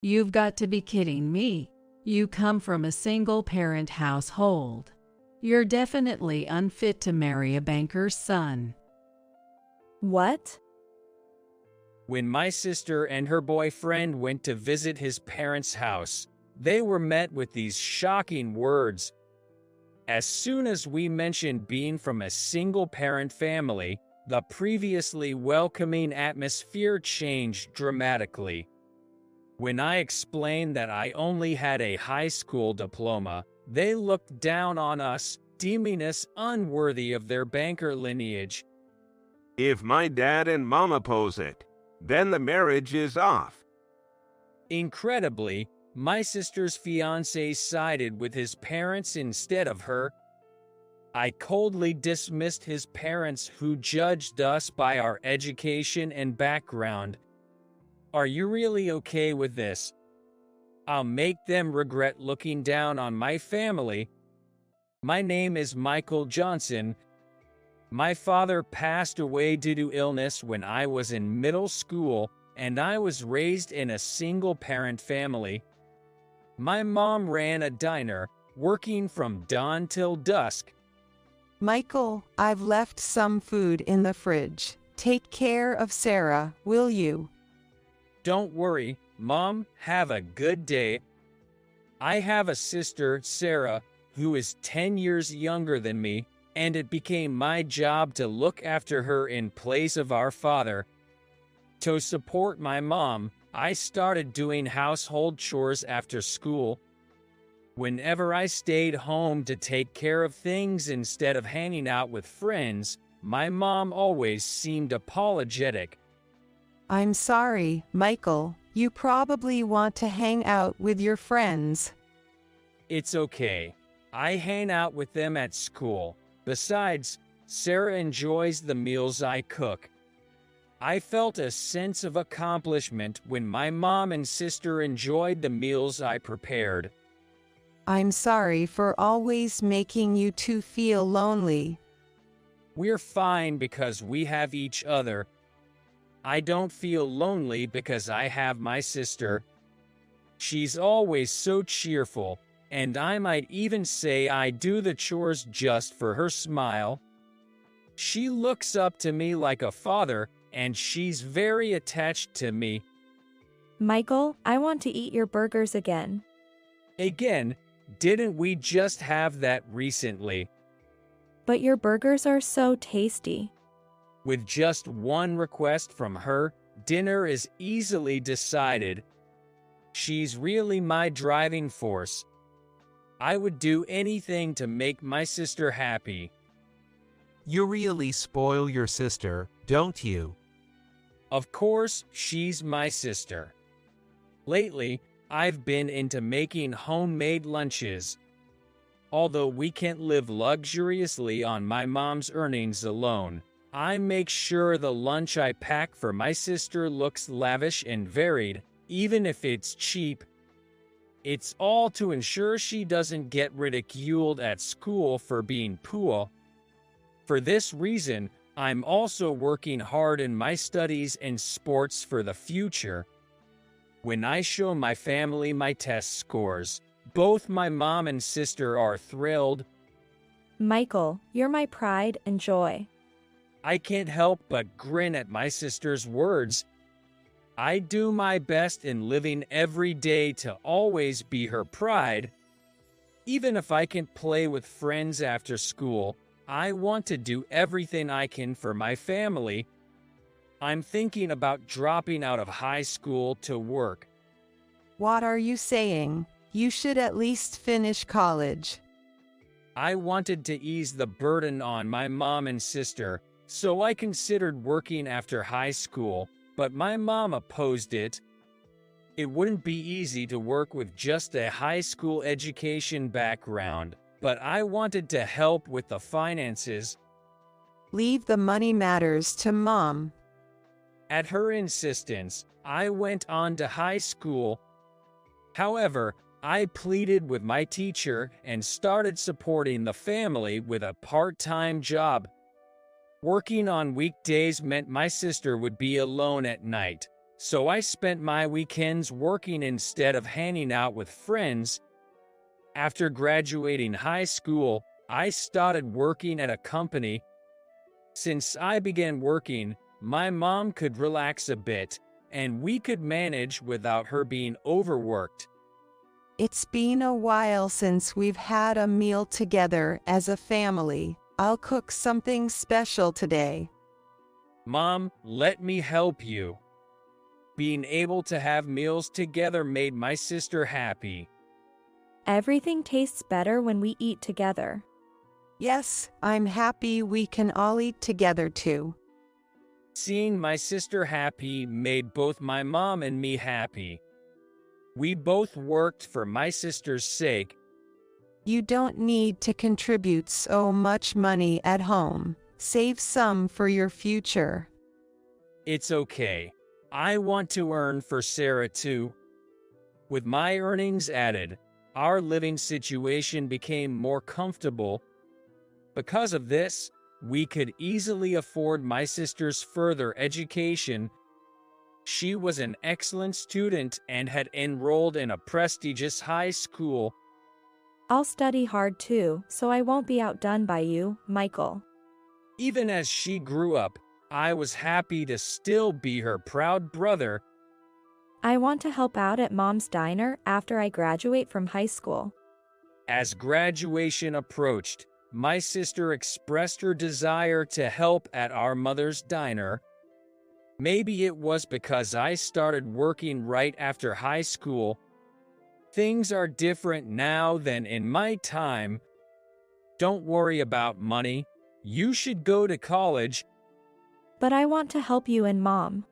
You've got to be kidding me. You come from a single-parent household. You're definitely unfit to marry a banker's son. What? When my sister and her boyfriend went to visit his parents' house, they were met with these shocking words. As soon as we mentioned being from a single-parent family, the previously welcoming atmosphere changed dramatically. When I explained that I only had a high school diploma, they looked down on us, deeming us unworthy of their banker lineage. If my dad and mom oppose it, then the marriage is off. Incredibly, my sister's fiancé sided with his parents instead of her. I coldly dismissed his parents who judged us by our education and background. Are you really okay with this? I'll make them regret looking down on my family. My name is Michael Johnson. My father passed away due to illness when I was in middle school, and I was raised in a single-parent family. My mom ran a diner, working from dawn till dusk. Michael, I've left some food in the fridge. Take care of Sarah, will you? Don't worry, Mom, have a good day. I have a sister, Sarah, who is 10 years younger than me, and it became my job to look after her in place of our father. To support my mom, I started doing household chores after school. Whenever I stayed home to take care of things instead of hanging out with friends, my mom always seemed apologetic. I'm sorry, Michael. You probably want to hang out with your friends. It's okay. I hang out with them at school. Besides, Sarah enjoys the meals I cook. I felt a sense of accomplishment when my mom and sister enjoyed the meals I prepared. I'm sorry for always making you two feel lonely. We're fine because we have each other. I don't feel lonely because I have my sister. She's always so cheerful, and I might even say I do the chores just for her smile. She looks up to me like a father, and she's very attached to me. Michael, I want to eat your burgers again. Again, didn't we just have that recently? But your burgers are so tasty. With just one request from her, dinner is easily decided. She's really my driving force. I would do anything to make my sister happy. You really spoil your sister, don't you? Of course, she's my sister. Lately, I've been into making homemade lunches. Although we can't live luxuriously on my mom's earnings alone, I make sure the lunch I pack for my sister looks lavish and varied, even if it's cheap. It's all to ensure she doesn't get ridiculed at school for being poor. For this reason, I'm also working hard in my studies and sports for the future. When I show my family my test scores, both my mom and sister are thrilled. Michael, you're my pride and joy. I can't help but grin at my sister's words. I do my best in living every day to always be her pride. Even if I can play with friends after school, I want to do everything I can for my family. I'm thinking about dropping out of high school to work. What are you saying? You should at least finish college. I wanted to ease the burden on my mom and sister, so I considered working after high school, but my mom opposed it. It wouldn't be easy to work with just a high school education background, but I wanted to help with the finances. Leave the money matters to Mom. At her insistence, I went on to high school. However, I pleaded with my teacher and started supporting the family with a part-time job. Working on weekdays meant my sister would be alone at night. so I spent my weekends working instead of hanging out with friends. After graduating high school, I started working at a company. Since I began working, my mom could relax a bit, and we could manage without her being overworked. It's been a while since we've had a meal together as a family. I'll cook something special today. Mom, let me help you. Being able to have meals together made my sister happy. Everything tastes better when we eat together. Yes, I'm happy we can all eat together too. Seeing my sister happy made both my mom and me happy. We both worked for my sister's sake. You don't need to contribute so much money at home. Save some for your future. It's okay. I want to earn for Sarah too. With my earnings added, our living situation became more comfortable. Because of this, we could easily afford my sister's further education. She was an excellent student and had enrolled in a prestigious high school. I'll study hard too, so I won't be outdone by you, Michael. Even as she grew up, I was happy to still be her proud brother. I want to help out at Mom's Diner after I graduate from high school. As graduation approached, my sister expressed her desire to help at our mother's diner. Maybe it was because I started working right after high school. Things are different now than in my time. Don't worry about money. You should go to college. But I want to help you and Mom.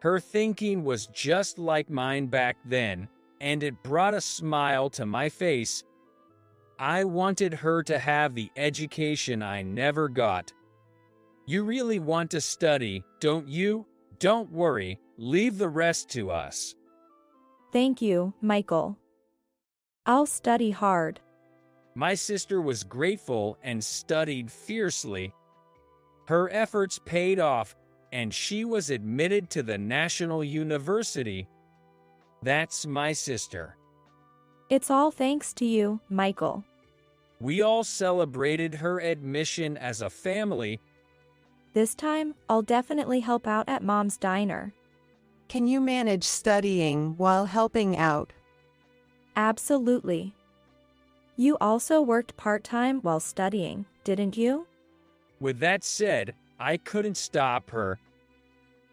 Her thinking was just like mine back then, and it brought a smile to my face. I wanted her to have the education I never got. You really want to study, don't you? Don't worry, leave the rest to us. Thank you, Michael. I'll study hard. My sister was grateful and studied fiercely. Her efforts paid off, and she was admitted to the National University. That's my sister. It's all thanks to you, Michael. We all celebrated her admission as a family. This time, I'll definitely help out at Mom's Diner. Can you manage studying while helping out? Absolutely. You also worked part-time while studying, didn't you? With that said, I couldn't stop her.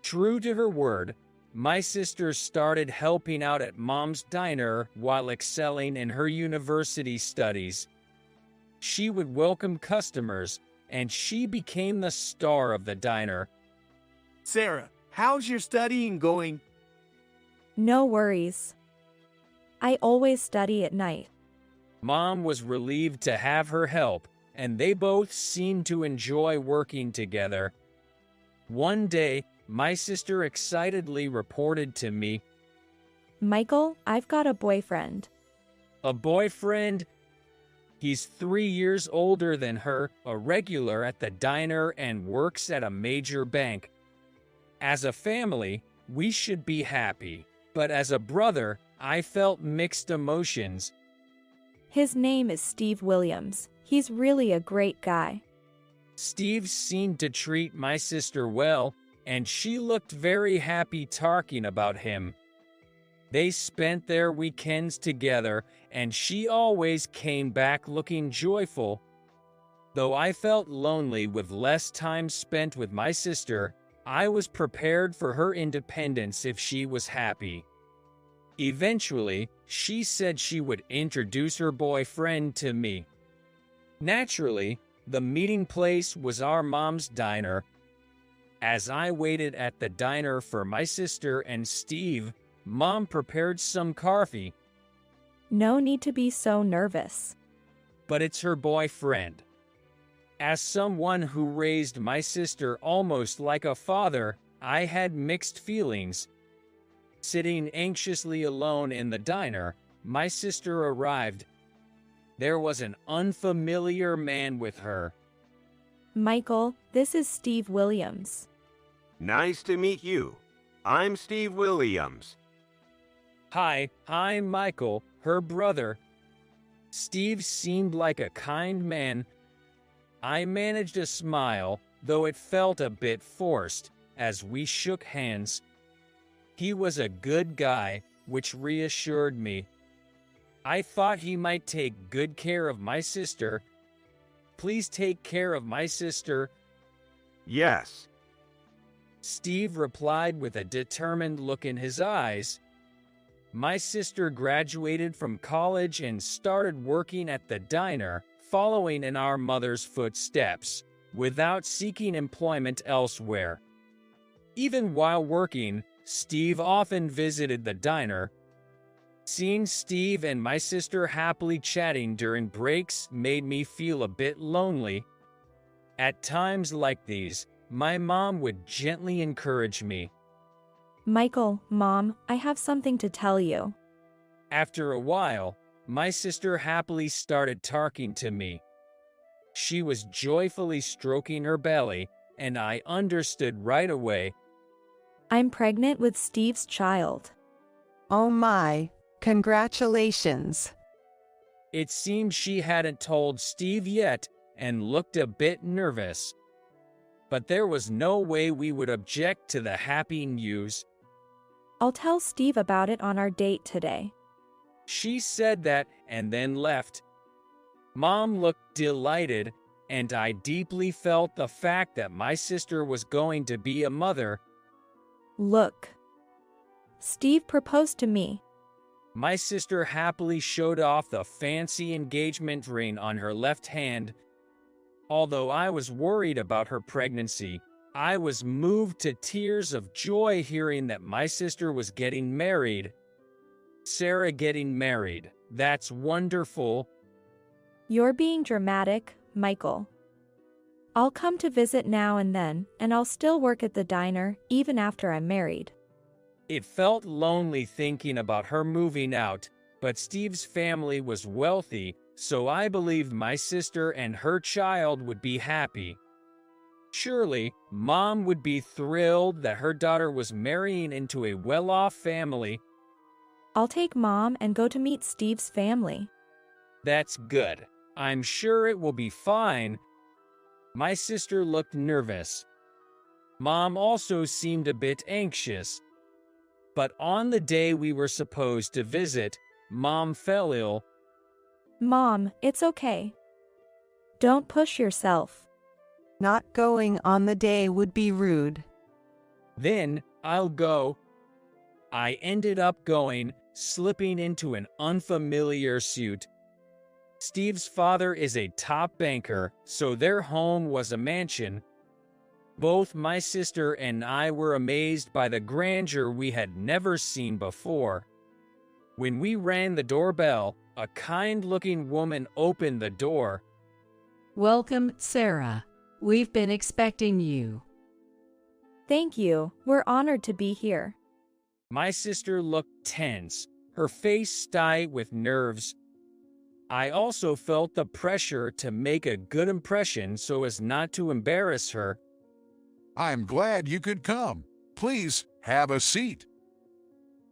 True to her word, my sister started helping out at Mom's Diner while excelling in her university studies. She would welcome customers, and she became the star of the diner. Sarah, how's your studying going? No worries. I always study at night. Mom was relieved to have her help, and they both seemed to enjoy working together. One day, my sister excitedly reported to me, Michael, I've got a boyfriend. "A boyfriend?" He's 3 years older than her, a regular at the diner, and works at a major bank. As a family, we should be happy, but as a brother, I felt mixed emotions. His name is Steve Williams. He's really a great guy. Steve seemed to treat my sister well, and she looked very happy talking about him. They spent their weekends together, and she always came back looking joyful. Though I felt lonely with less time spent with my sister, I was prepared for her independence if she was happy. Eventually, she said she would introduce her boyfriend to me. Naturally, the meeting place was our Mom's Diner. As I waited at the diner for my sister and Steve, Mom prepared some coffee. No need to be so nervous. But it's her boyfriend. As someone who raised my sister almost like a father, I had mixed feelings. Sitting anxiously alone in the diner, my sister arrived. There was an unfamiliar man with her. Michael, this is Steve Williams. Nice to meet you. I'm Steve Williams. Hi, I'm Michael, her brother. Steve seemed like a kind man. I managed a smile, though it felt a bit forced, as we shook hands. He was a good guy, which reassured me. I thought he might take good care of my sister. Please take care of my sister. Yes. Steve replied with a determined look in his eyes. My sister graduated from college and started working at the diner, following in our mother's footsteps, without seeking employment elsewhere. Even while working, Steve often visited the diner. Seeing Steve and my sister happily chatting during breaks made me feel a bit lonely. At times like these, my mom would gently encourage me. Michael, Mom, I have something to tell you. After a while, my sister happily started talking to me. She was joyfully stroking her belly, and I understood right away. I'm pregnant with Steve's child. Oh my, congratulations. It seemed she hadn't told Steve yet and looked a bit nervous. But there was no way we would object to the happy news. I'll tell Steve about it on our date today. She said that and then left. Mom looked delighted, and I deeply felt the fact that my sister was going to be a mother. Look. Steve proposed to me. My sister happily showed off the fancy engagement ring on her left hand. Although I was worried about her pregnancy, I was moved to tears of joy hearing that my sister was getting married. Sarah getting married. That's wonderful. You're being dramatic, Michael. I'll come to visit now and then, and I'll still work at the diner, even after I'm married. It felt lonely thinking about her moving out, but Steve's family was wealthy, so I believed my sister and her child would be happy. Surely, Mom would be thrilled that her daughter was marrying into a well-off family. I'll take Mom and go to meet Steve's family. That's good. I'm sure it will be fine. My sister looked nervous. Mom also seemed a bit anxious. But on the day we were supposed to visit, Mom fell ill. Mom, it's okay. Don't push yourself. Not going on the day would be rude. Then, I'll go. I ended up going, slipping into an unfamiliar suit. Steve's father is a top banker, so their home was a mansion. Both my sister and I were amazed by the grandeur we had never seen before. When we rang the doorbell, a kind-looking woman opened the door. Welcome, Sarah. We've been expecting you. Thank you. We're honored to be here. My sister looked tense, her face tight with nerves. I also felt the pressure to make a good impression so as not to embarrass her. I'm glad you could come. Please, have a seat.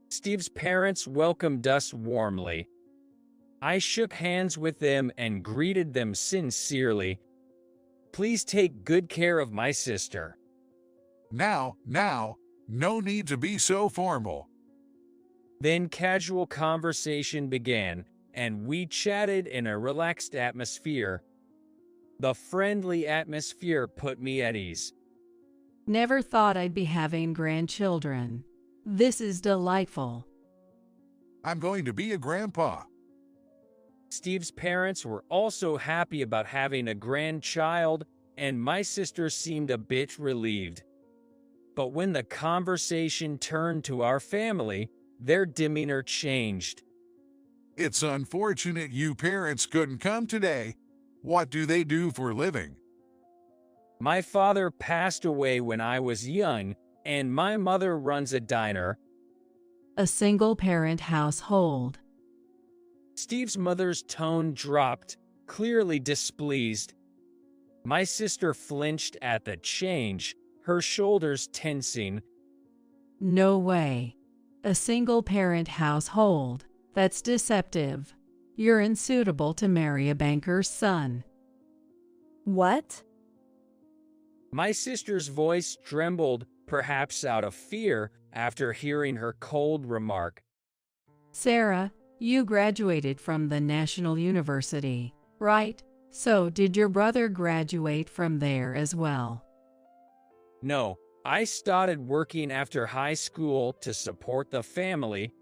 Steve's parents welcomed us warmly. I shook hands with them and greeted them sincerely. Please take good care of my sister. Now, no need to be so formal. Then casual conversation began, and we chatted in a relaxed atmosphere. The friendly atmosphere put me at ease. Never thought I'd be having grandchildren. This is delightful. I'm going to be a grandpa. Steve's parents were also happy about having a grandchild, and my sister seemed a bit relieved. But when the conversation turned to our family, their demeanor changed. It's unfortunate you parents couldn't come today. What do they do for a living? My father passed away when I was young, and my mother runs a diner. A single-parent household. Steve's mother's tone dropped, clearly displeased. My sister flinched at the change, her shoulders tensing. No way. A single-parent household. That's deceptive. You're unsuitable to marry a banker's son. What? My sister's voice trembled, perhaps out of fear, after hearing her cold remark. Sarah, you graduated from the National University, right? So did your brother graduate from there as well? No, I started working after high school to support the family.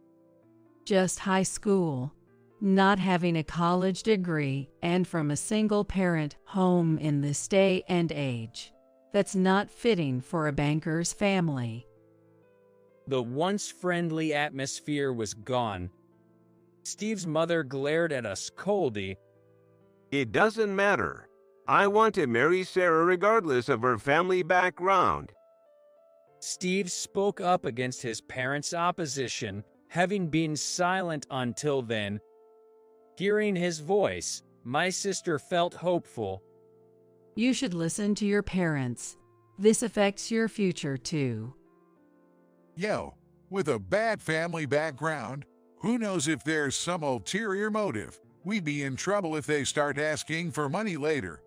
Just high school. Not having a college degree and from a single-parent home in this day and age. That's not fitting for a banker's family. The once friendly atmosphere was gone. Steve's mother glared at us coldly. It doesn't matter. I want to marry Sarah regardless of her family background. Steve spoke up against his parents' opposition, having been silent until then. Hearing his voice, my sister felt hopeful. You should listen to your parents. This affects your future too. Yo, with a bad family background, who knows if there's some ulterior motive? We'd be in trouble if they start asking for money later.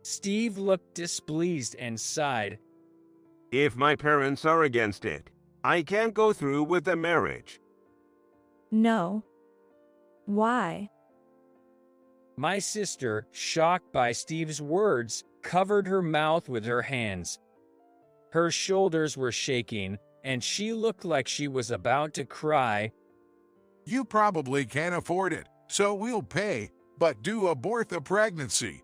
Steve looked displeased and sighed. If my parents are against it, I can't go through with the marriage. No. Why? My sister, shocked by Steve's words, covered her mouth with her hands. Her shoulders were shaking, and she looked like she was about to cry. You probably can't afford it, so we'll pay, but do abort the pregnancy.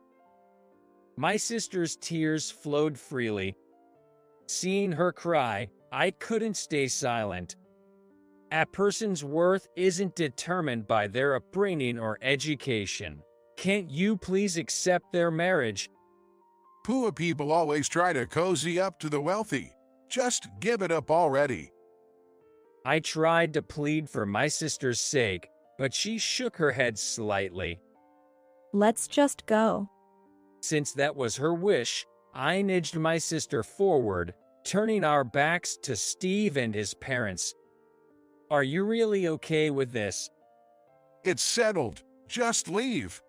My sister's tears flowed freely. Seeing her cry, I couldn't stay silent. A person's worth isn't determined by their upbringing or education. Can't you please accept their marriage? Poor people always try to cozy up to the wealthy. Just give it up already. I tried to plead for my sister's sake, but she shook her head slightly. Let's just go. Since that was her wish, I nudged my sister forward, turning our backs to Steve and his parents. Are you really okay with this? It's settled. Just leave.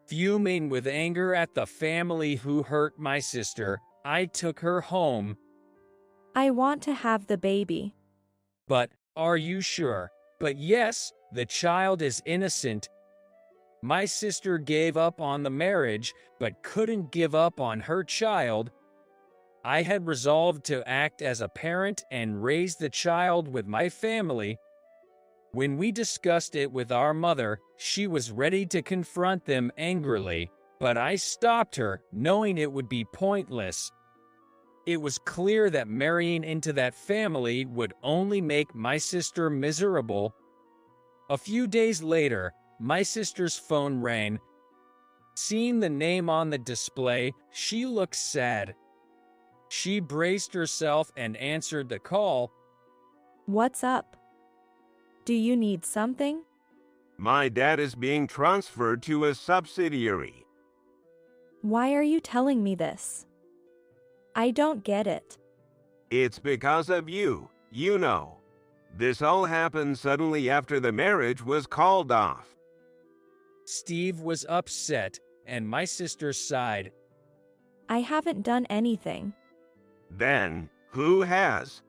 Fuming with anger at the family who hurt my sister, I took her home. I want to have the baby. But, are you sure? But yes, the child is innocent. My sister gave up on the marriage, but couldn't give up on her child. I had resolved to act as a parent and raise the child with my family. When we discussed it with our mother, she was ready to confront them angrily, but I stopped her, knowing it would be pointless. It was clear that marrying into that family would only make my sister miserable. A few days later, my sister's phone rang. Seeing the name on the display, she looked sad. She braced herself and answered the call. What's up? Do you need something? My dad is being transferred to a subsidiary. Why are you telling me this? I don't get it. It's because of you, you know. This all happened suddenly after the marriage was called off. Steve was upset, and my sister sighed. I haven't done anything. Then, who has?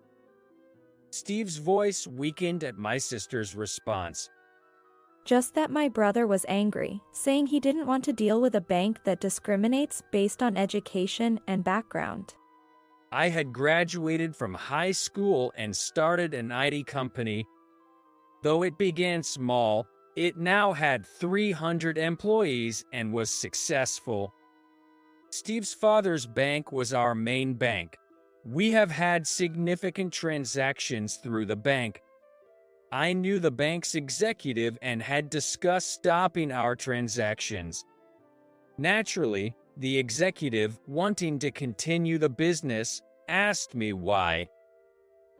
Steve's voice weakened at my sister's response. Just that my brother was angry, saying he didn't want to deal with a bank that discriminates based on education and background. I had graduated from high school and started an IT company. Though it began small, it now had 300 employees and was successful. Steve's father's bank was our main bank. We have had significant transactions through the bank. I knew the bank's executive and had discussed stopping our transactions. Naturally, the executive, wanting to continue the business, asked me why.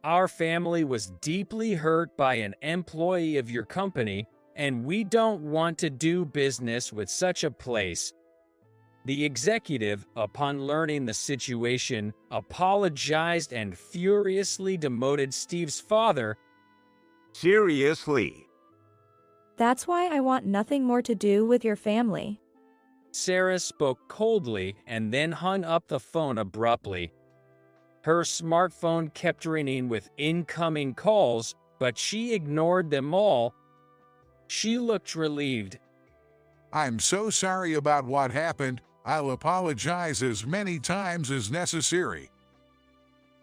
Our family was deeply hurt by an employee of your company, and we don't want to do business with such a place. The executive, upon learning the situation, apologized and furiously demoted Steve's father. Seriously? That's why I want nothing more to do with your family. Sarah spoke coldly and then hung up the phone abruptly. Her smartphone kept ringing with incoming calls, but she ignored them all. She looked relieved. I'm so sorry about what happened. I'll apologize as many times as necessary.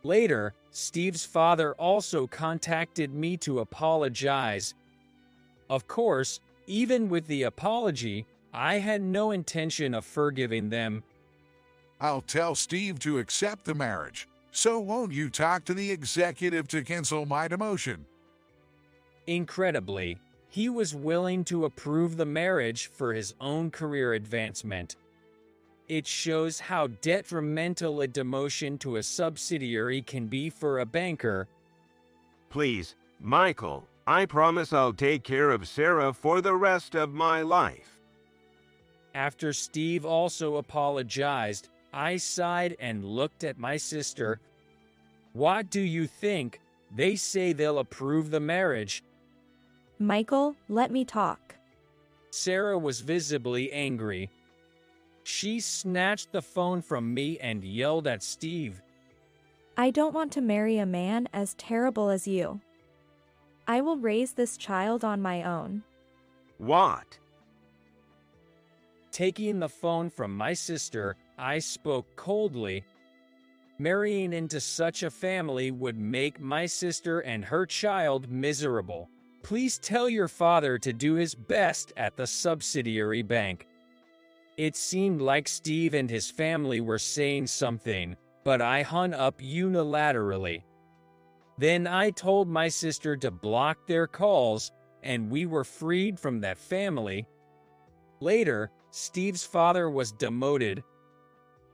Later, Steve's father also contacted me to apologize. Of course, even with the apology, I had no intention of forgiving them. I'll tell Steve to accept the marriage. So won't you talk to the executive to cancel my demotion? Incredibly, he was willing to approve the marriage for his own career advancement. It shows how detrimental a demotion to a subsidiary can be for a banker. Please, Michael, I promise I'll take care of Sarah for the rest of my life. After Steve also apologized, I sighed and looked at my sister. What do you think? They say they'll approve the marriage. Michael, let me talk. Sarah was visibly angry. She snatched the phone from me and yelled at Steve. I don't want to marry a man as terrible as you. I will raise this child on my own. What? Taking the phone from my sister, I spoke coldly. Marrying into such a family would make my sister and her child miserable. Please tell your father to do his best at the subsidiary bank. It seemed like Steve and his family were saying something, but I hung up unilaterally. Then I told my sister to block their calls, and we were freed from that family. Later, Steve's father was demoted.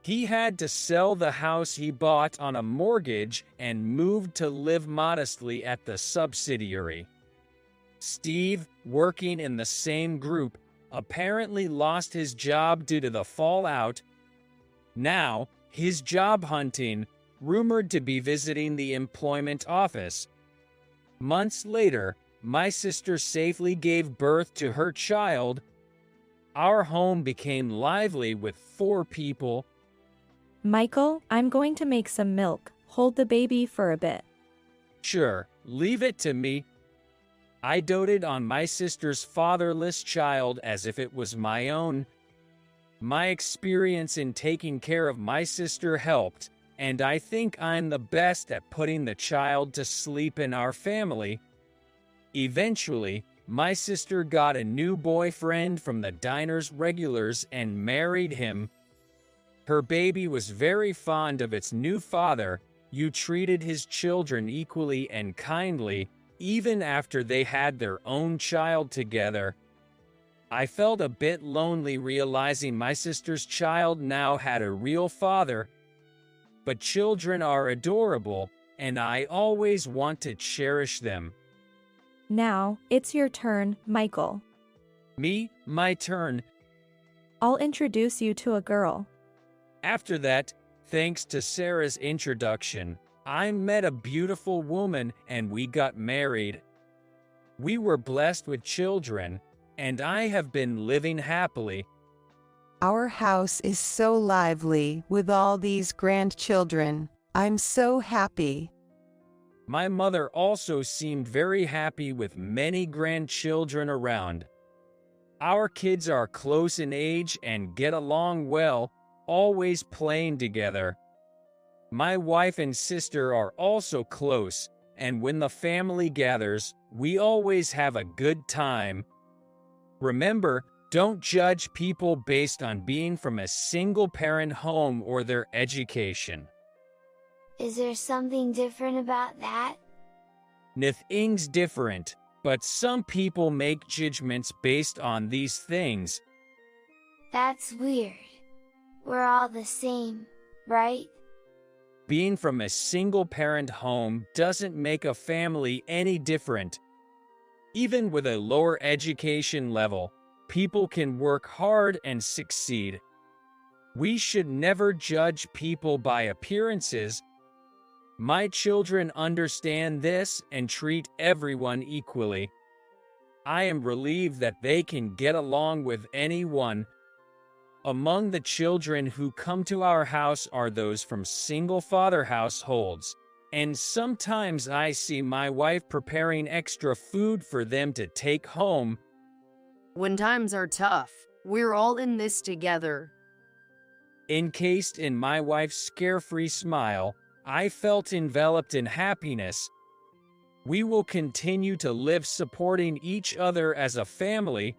He had to sell the house he bought on a mortgage and moved to live modestly at the subsidiary. Steve, working in the same group, apparently lost his job due to the fallout. Now, his job hunting, rumored to be visiting the employment office. Months later, my sister safely gave birth to her child. Our home became lively with 4 people. Michael, I'm going to make some milk. Hold the baby for a bit. Sure, leave it to me. I doted on my sister's fatherless child as if it was my own. My experience in taking care of my sister helped, and I think I'm the best at putting the child to sleep in our family. Eventually, my sister got a new boyfriend from the diner's regulars and married him. Her baby was very fond of its new father, who treated his children equally and kindly, even after they had their own child together. I felt a bit lonely realizing my sister's child now had a real father. But children are adorable, and I always want to cherish them. Now, it's your turn, Michael. Me, my turn. I'll introduce you to a girl. After that, thanks to Sarah's introduction, I met a beautiful woman and we got married. We were blessed with children, and I have been living happily. Our house is so lively with all these grandchildren. I'm so happy. My mother also seemed very happy with many grandchildren around. Our kids are close in age and get along well, always playing together. My wife and sister are also close, and when the family gathers, we always have a good time. Remember, don't judge people based on being from a single-parent home or their education. Is there something different about that? Nothing's different, but some people make judgments based on these things. That's weird. We're all the same, right? Being from a single-parent home doesn't make a family any different. Even with a lower education level, people can work hard and succeed. We should never judge people by appearances. My children understand this and treat everyone equally. I am relieved that they can get along with anyone. Among the children who come to our house are those from single-father households, and sometimes I see my wife preparing extra food for them to take home. When times are tough, we're all in this together. Encased in my wife's carefree smile, I felt enveloped in happiness. We will continue to live supporting each other as a family,